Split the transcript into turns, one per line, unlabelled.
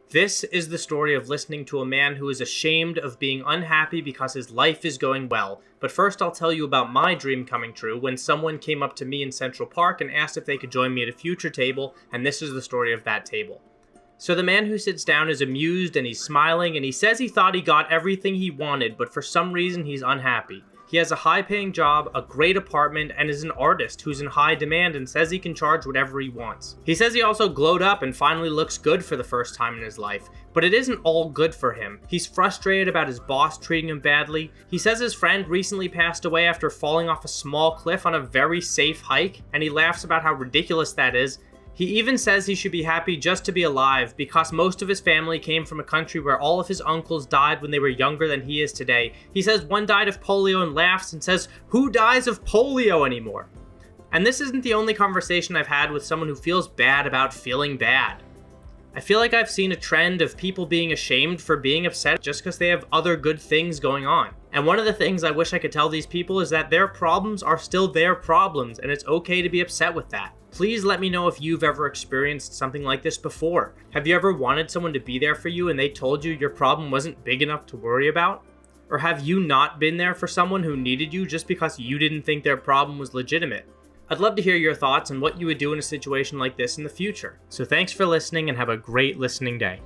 This is the story of listening to a man who is ashamed of being unhappy because his life is going well. But first I'll tell you about my dream coming true when someone came up to me in Central Park and asked if they could join me at a future table, and this is the story of that table. So the man who sits down is amused and he's smiling and he says he thought he got everything he wanted, but for some reason he's unhappy. He has a high-paying job, a great apartment, and is an artist who's in high demand and says he can charge whatever he wants. He says he also glowed up and finally looks good for the first time in his life, but it isn't all good for him. He's frustrated about his boss treating him badly. He says his friend recently passed away after falling off a small cliff on a very safe hike, and he laughs about how ridiculous that is. He even says he should be happy just to be alive because most of his family came from a country where all of his uncles died when they were younger than he is today. He says one died of polio and laughs and says, "Who dies of polio anymore?" And this isn't the only conversation I've had with someone who feels bad about feeling bad. I feel like I've seen a trend of people being ashamed for being upset just because they have other good things going on. And one of the things I wish I could tell these people is that their problems are still their problems and it's okay to be upset with that. Please let me know if you've ever experienced something like this before. Have you ever wanted someone to be there for you and they told you your problem wasn't big enough to worry about? Or have you not been there for someone who needed you just because you didn't think their problem was legitimate? I'd love to hear your thoughts on what you would do in a situation like this in the future. So thanks for listening and have a great listening day.